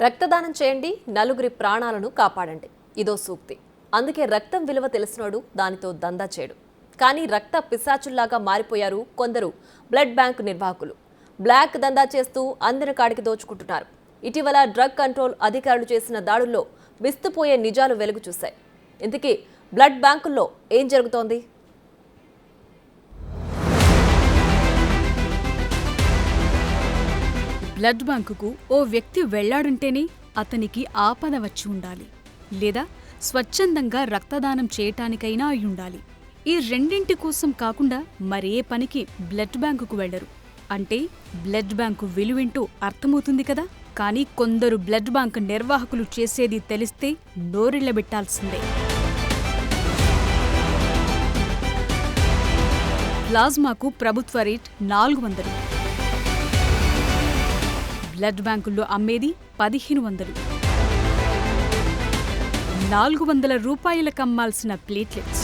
రక్తదానం చేయండి, నలుగురి ప్రాణాలను కాపాడండి. ఇదో సూక్తి. అందుకే రక్తం విలువ తెలిసినోడు దానితో దందా చేయడు. కానీ రక్త పిశాచుల్లాగా మారిపోయారు కొందరు బ్లడ్ బ్యాంకు నిర్వాహకులు. బ్లాక్ దందా చేస్తూ అందిన కాడికి దోచుకుంటున్నారు. ఇటీవల డ్రగ్ కంట్రోల్ అధికారులు చేసిన దాడుల్లో విస్తుపోయే నిజాలు వెలుగు చూశాయి. ఇంతకీ బ్లడ్ బ్యాంకుల్లో ఏం జరుగుతోంది? బ్లడ్ బ్యాంకుకు ఓ వ్యక్తి వెళ్లాడంటేనే అతనికి ఆపద వచ్చి ఉండాలి, లేదా స్వచ్ఛందంగా రక్తదానం చేయటానికైనా అయ్యుండాలి. ఈ రెండింటి కోసం కాకుండా మరే పనికి బ్లడ్ బ్యాంకుకు వెళ్లరు. అంటే బ్లడ్ బ్యాంకు విలువేంటో అర్థమవుతుంది కదా. కానీ కొందరు బ్లడ్ బ్యాంకు నిర్వాహకులు చేసేది తెలిస్తే నోరిళ్లబెట్టాల్సిందే. ప్లాజ్మాకు ప్రభుత్వ రేట్ 400. బ్లడ్ బ్యాంకుల్లో అమ్మేది 1500. 400 రూపాయలకు అమ్మాల్సిన ప్లేట్లెట్స్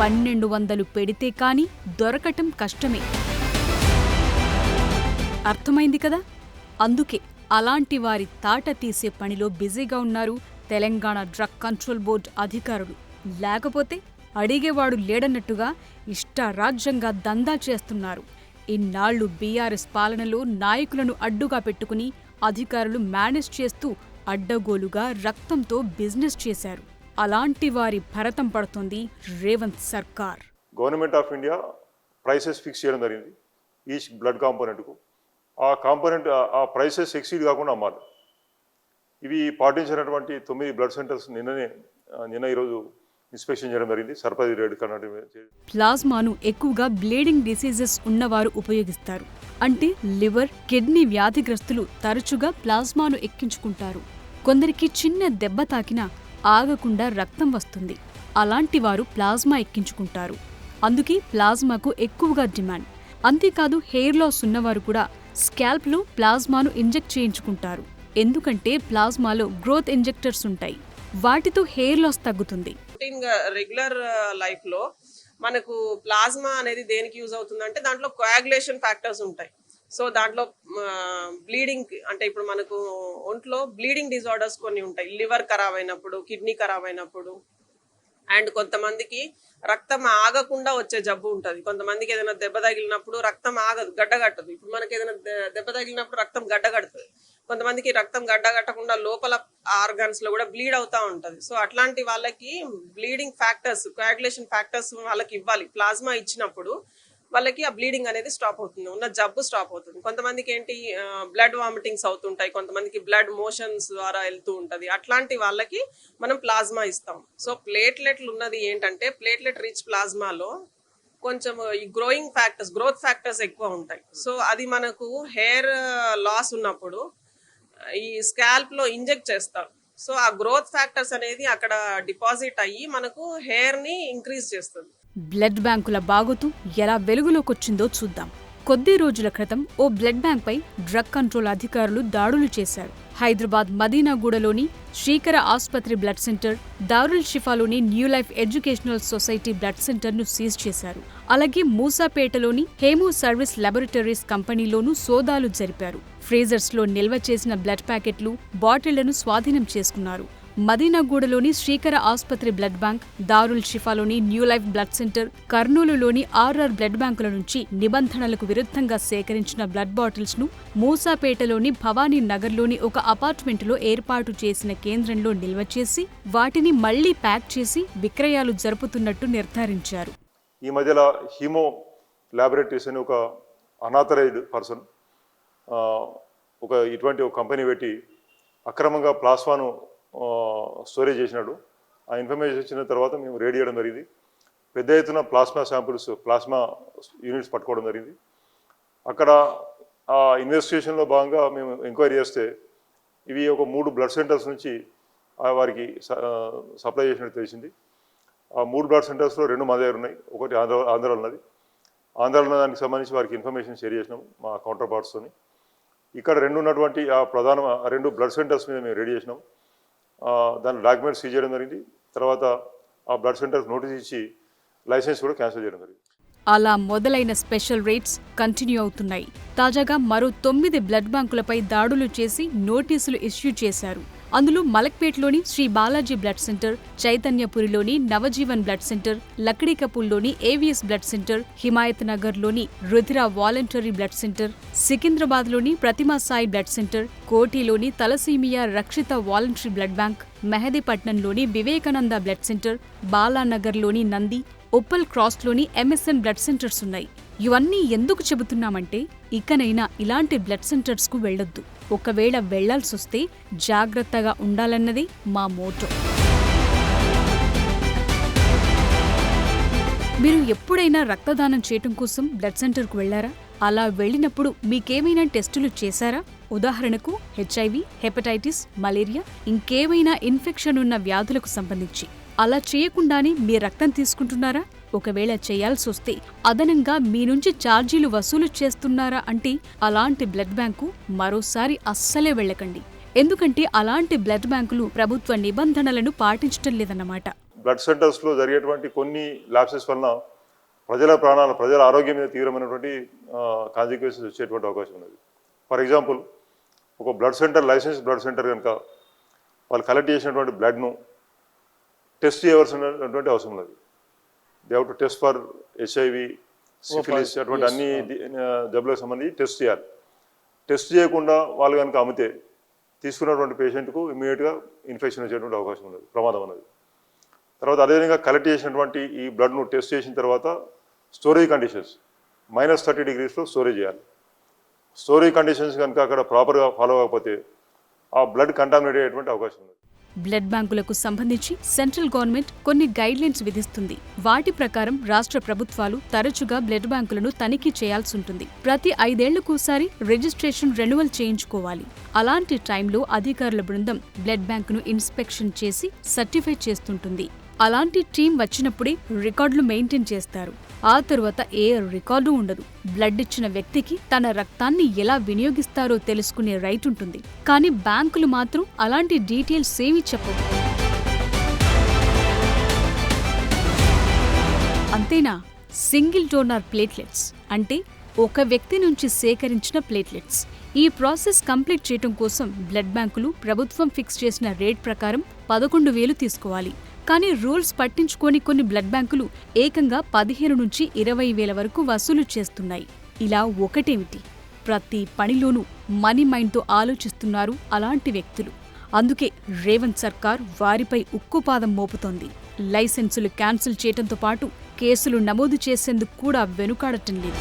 1200 పెడితే కానీ దొరకటం కష్టమే. అర్థమైంది కదా. అందుకే అలాంటి వారి తాట తీసే పనిలో బిజీగా ఉన్నారు తెలంగాణ డ్రగ్ కంట్రోల్ బోర్డు అధికారులు. లేకపోతే అడిగేవాడు లేడన్నట్టుగా ఇష్టారాజ్యంగా దందా చేస్తున్నారు. ఇన్నాళ్లు బీఆర్ఎస్ పాలనలో నాయకులను అడ్డుగా పెట్టుకుని అధికారులు మేనేజ్ చేస్తూ అడ్డగోలుగా రక్తంతో బిజినెస్ చేశారు. అలాంటి వారి భరతం పడుతోంది రేవంత్ సర్కార్. Government of India prices fix చేయడం జరిగింది ఈచ్ బ్లడ్ కాంపోనెంట్కు. ఆ కాంపోనెంట్ ఆ ప్రైసెస్ ఎక్సీడ్ కాకుండా అమ్మాలి. ఇవి పాటించినటువంటి 9 బ్లడ్ సెంటర్స్ నిన్న ఈరోజు ఇన్స్పెక్షన్ చేయడం జరిగింది. సర్పంచ్ రేడ్ కర్ణాటక. ప్లాజ్మాను ఎక్కువగా బ్లీడింగ్ డిసీజెస్ ఉన్నవారు ఉపయోగిస్తారు. అంటే లివర్, కిడ్నీ వ్యాధిగ్రస్తులు తరచుగా ప్లాజ్మాను ఎక్కించుకుంటారు. కొందరికి చిన్న దెబ్బ తాకినా ఆగకుండా రక్తం వస్తుంది. అలాంటి వారు ప్లాజ్మా ఎక్కించుకుంటారు. అందుకే ప్లాజ్మాకు ఎక్కువగా డిమాండ్. అంతేకాదు హెయిర్ లాస్ ఉన్నవారు కూడా స్కాల్ప్లో ప్లాజ్మాను ఇంజెక్ట్ చేయించుకుంటారు. ఎందుకంటే ప్లాజ్మాలో గ్రోత్ ఇంజెక్టర్స్ ఉంటాయి. వాటితో హెయిర్ లాస్ తగ్గుతుంది. రెగ్యులర్ లైఫ్ లో మనకు ప్లాజ్మా అనేది దేనికి యూజ్ అవుతుందంటే దాంట్లో కోయాగులేషన్ ఫ్యాక్టర్స్ ఉంటాయి. సో దాంట్లో బ్లీడింగ్ అంటే ఇప్పుడు మనకు ఒంట్లో బ్లీడింగ్ డిజార్డర్స్ కొన్ని ఉంటాయి. లివర్ ఖరాబ్ అయినప్పుడు, కిడ్నీ ఖరాబ్ అయినప్పుడు, అండ్ కొంతమందికి రక్తం ఆగకుండా వచ్చే జబ్బు ఉంటుంది. కొంతమందికి ఏదైనా దెబ్బ తగిలినప్పుడు రక్తం ఆగదు, గడ్డగట్టదు. ఇప్పుడు మనకి ఏదైనా దెబ్బ తగిలినప్పుడు రక్తం గడ్డగడుతుంది. కొంతమందికి రక్తం గడ్డగట్టకుండా లోపల ఆర్గాన్స్ లో కూడా బ్లీడ్ అవుతా ఉంటది. సో అట్లాంటి వాళ్ళకి బ్లీడింగ్ ఫ్యాక్టర్స్, కోయాగులేషన్ ఫ్యాక్టర్స్ వాళ్ళకి ఇవ్వాలి. ప్లాజ్మా ఇచ్చినప్పుడు వాళ్ళకి ఆ బ్లీడింగ్ అనేది స్టాప్ అవుతుంది, ఉన్న జబ్బు స్టాప్ అవుతుంది. కొంతమందికి ఏంటి బ్లడ్ వామిటింగ్స్ అవుతుంటాయి, కొంతమందికి బ్లడ్ మోషన్స్ ద్వారా వెళ్తూ ఉంటది. అట్లాంటి వాళ్ళకి మనం ప్లాజ్మా ఇస్తాం. సో ప్లేట్లెట్లు ఉన్నది ఏంటంటే ప్లేట్లెట్ రిచ్ ప్లాజ్మాలో కొంచెం ఈ గ్రోత్ ఫ్యాక్టర్స్ ఎక్కువ ఉంటాయి. సో అది మనకు హెయిర్ లాస్ ఉన్నప్పుడు ఈ స్కాల్ప్ లో ఇంజెక్ట్ చేస్తారు. సో ఆ గ్రోత్ ఫ్యాక్టర్స్ అనేది అక్కడ డిపాజిట్ అయ్యి మనకు హెయిర్ ని ఇంక్రీజ్ చేస్తుంది. బ్లడ్ బ్యాంకుల బాగోతు ఎలా వెలుగులోకొచ్చిందో చూద్దాం. కొద్ది రోజుల క్రితం ఓ బ్లడ్ బ్యాంక్ పై డ్రగ్ కంట్రోల్ అధికారులు దాడులు చేశారు. హైదరాబాద్ మదీనాగూడలోని శ్రీకర ఆసుపత్రి బ్లడ్ సెంటర్, దారుల్ షిఫాలోని new life educational society blood centre ను సీజ్ చేశారు. అలాగే మూసాపేటలోని హేమో సర్వీస్ లాబొరేటరీస్ కంపెనీలోనూ సోదాలు జరిపారు. ఫ్రీజర్స్ లో నిల్వ చేసిన బ్లడ్ ప్యాకెట్లు, బాటిళ్లను స్వాధీనం చేసుకున్నారు. మదీనాగూడలోని శ్రీకర ఆసుపత్రి బ్లడ్ బ్యాంక్, దారుల్ షిఫాలోని న్యూ లైఫ్ బ్లడ్ సెంటర్, కర్నూలులోని ఆర్ఆర్ బ్లడ్ బ్యాంకుల నుంచి నిబంధనలకు విరుద్ధంగా సేకరించిన బ్లడ్ బాటిల్స్ ను మూసాపేటలోని భవానీ నగర్లోని ఒక అపార్ట్మెంటులో ఏర్పాటు చేసిన కేంద్రంలో నిల్వ చేసి వాటిని మళ్లీ ప్యాక్ చేసి విక్రయాలు జరుపుతున్నట్టు నిర్ధారించారు. ఈ మధ్యలో హీమో ల్యాబొరేటరీస్ అని ఒక అనాథరైజ్డ్ పర్సన్ ఇటువంటి ఒక కంపెనీ పెట్టి అక్రమంగా ప్లాస్మాను స్టోరేజ్ చేసినాడు. ఆ ఇన్ఫర్మేషన్ వచ్చిన తర్వాత మేము రేడ్ చేయడం జరిగింది. పెద్ద ఎత్తున ప్లాస్మా శాంపుల్స్, ప్లాస్మా యూనిట్స్ పట్టుకోవడం జరిగింది. అక్కడ ఆ ఇన్వెస్టిగేషన్లో భాగంగా మేము ఎంక్వైరీ చేస్తే ఇవి ఒక 3 బ్లడ్ సెంటర్స్ నుంచి వారికి సప్లై చేసినట్టు తెలిసింది. ఆ 3 బ్లడ్ సెంటర్స్లో 2 మా దగ్గర ఉన్నాయి, ఒకటి ఆంధ్రాలో ఉన్నది. ఆంధ్రాలో దానికి సంబంధించి వారికి ఇన్ఫర్మేషన్ షేర్ చేసినాం మా కౌంటర్ పార్ట్స్తోని. ఇక్కడ 2 ఉన్నటువంటి ఆ ప్రధాన 2 బ్లడ్ సెంటర్స్ మీద మేము రెడీ చేసినాం. దాని డాక్యుమెంట్స్ సీజ్ చేయడం జరిగింది. తర్వాత ఆ బ్లడ్ సెంటర్స్ నోటీస్ ఇచ్చి లైసెన్స్ కూడా క్యాన్సిల్ చేయడం జరిగింది. అలా మొదలైన స్పెషల్ రేట్స్ కంటిన్యూ అవుతున్నాయి. తాజాగా మరో 9 బ్లడ్ బ్యాంకులపై దాడులు చేసి నోటీసులు ఇష్యూ చేశారు. అందులో మలక్పేట్లోని శ్రీ బాలాజీ బ్లడ్ సెంటర్, చైతన్యపురిలోని నవజీవన్ బ్లడ్ సెంటర్, లక్డీకపూల్లోని ఏవిఎస్ బ్లడ్ సెంటర్, హిమాయత్ నగర్లోని రుధిర వాలంటరీ బ్లడ్ సెంటర్, సికింద్రాబాద్లోని ప్రతిమా సాయి బ్లడ్ సెంటర్, కోటిలోని thalassaemia Rakshita voluntary blood bank, మెహదీపట్నంలోని వివేకానంద బ్లడ్ సెంటర్, బాలానగర్లోని నంది, ఉప్పల్ క్రాస్లోని ఎంఎస్ఎన్ బ్లడ్ సెంటర్స్ ఉన్నాయి. ఇవన్నీ ఎందుకు చెబుతున్నామంటే ఇకనైనా ఇలాంటి బ్లడ్ సెంటర్స్కు వెళ్ళొద్దు. ఒకవేళ వెళ్లాల్సొస్తే జాగ్రత్తగా ఉండాలన్నది మా మోటో. మీరు ఎప్పుడైనా రక్తదానం చేయటం కోసం బ్లడ్ సెంటర్కు వెళ్లారా? అలా వెళ్ళినప్పుడు మీకేమైనా టెస్టులు చేశారా? ఉదాహరణకు హెచ్ఐవి, హెపటైటిస్, మలేరియా, ఇంకేమైనా ఇన్ఫెక్షన్ ఉన్న వ్యాధులకు సంబంధించి. అలా చేయకుండానే మీ రక్తం తీసుకుంటున్నారా? ఒకవేళ చేయాల్సొస్తే అదనంగా మీ నుంచి ఛార్జీలు వసూలు చేస్తున్నారా అంటే అలాంటి బ్లడ్ బ్యాంకు మరోసారి అస్సలే వెళ్ళకండి. ఎందుకంటే అలాంటి బ్లడ్ బ్యాంకులు ప్రభుత్వ నిబంధనలను పాటించడం లేదన్నమాట. బ్లడ్ సెంటర్స్లో జరిగేటువంటి కొన్ని ల్యాప్సెస్ వలన ప్రజల ఆరోగ్యం మీద తీవ్రమైనటువంటి కాన్సిక్వెన్సెస్ వచ్చేటువంటి అవకాశం ఉన్నది. ఫర్ ఎగ్జాంపుల్, ఒక blood center, license blood center కనుక వాళ్ళు కలెక్ట్ చేసినటువంటి బ్లడ్ను టెస్ట్ చేయవలసినటువంటి అవసరం ఉన్నది. They have to test for HIV, syphilis, అటువంటి అన్ని జబ్బులకు సంబంధించి టెస్ట్ చేయాలి. టెస్ట్ చేయకుండా వాళ్ళు కనుక అమ్మితే తీసుకున్నటువంటి పేషెంట్కు ఇమీడియట్గా ఇన్ఫెక్షన్ వచ్చేటువంటి అవకాశం ఉన్నది, ప్రమాదం ఉన్నది. తర్వాత అదేవిధంగా కలెక్ట్ చేసినటువంటి ఈ బ్లడ్ను టెస్ట్ చేసిన తర్వాత స్టోరేజ్ కండిషన్స్ -30 degreesలో స్టోరేజ్ చేయాలి. స్టోరేజ్ కండిషన్స్ కనుక అక్కడ ప్రాపర్గా ఫాలో అవ్వకపోతే ఆ బ్లడ్ కంటామినేట్ అయ్యేటువంటి అవకాశం ఉంది. బ్లడ్ బ్యాంకులకు సంబంధించి సెంట్రల్ గవర్నమెంట్ కొన్ని గైడ్లైన్స్ విధిస్తుంది. వాటి ప్రకారం రాష్ట్ర ప్రభుత్వాలు తరచుగా బ్లడ్ బ్యాంకులను తనిఖీ చేయాల్సి ఉంటుంది. ప్రతి 5 ఏళ్లకోసారి రిజిస్ట్రేషన్ రెన్యువల్ చేయించుకోవాలి. అలాంటి టైంలో అధికారుల బృందం బ్లడ్ బ్యాంకును ఇన్స్పెక్షన్ చేసి సర్టిఫై చేస్తుంటుంది. అలాంటి టీం వచ్చినప్పుడే రికార్డులు మెయింటైన్ చేస్తారు. ఆ తరువాత ఏ రికార్డు ఉండదు. బ్లడ్ ఇచ్చిన వ్యక్తికి తన రక్తాన్ని ఎలా వినియోగిస్తారో తెలుసుకునే రైట్ ఉంటుంది. కానీ బ్యాంకులు మాత్రం అలాంటి డీటెయిల్స్ ఏమీ చెప్పవు. అంతేనా? సింగిల్ డోనార్ ప్లేట్లెట్స్ అంటే ఒక వ్యక్తి నుంచి సేకరించిన ప్లేట్లెట్స్. ఈ ప్రాసెస్ కంప్లీట్ చేయడం కోసం బ్లడ్ బ్యాంకులు ప్రభుత్వం ఫిక్స్ చేసిన రేట్ ప్రకారం 11,000 తీసుకోవాలి. కానీ రూల్స్ పట్టించుకొని కొన్ని బ్లడ్ బ్యాంకులు ఏకంగా 15 నుంచి 20,000 వరకు వసూలు చేస్తున్నాయి. ఇలా ఒకటేమిటి, ప్రతి పనిలోనూ మనీ మైండ్తో ఆలోచిస్తున్నారు అలాంటి వ్యక్తులు. అందుకే రేవంత్ సర్కార్ వారిపై ఉక్కుపాదం మోపుతోంది. లైసెన్సులు క్యాన్సిల్ చేయడంతో పాటు కేసులు నమోదు చేసేందుకు కూడా వెనుకాడటం లేదు.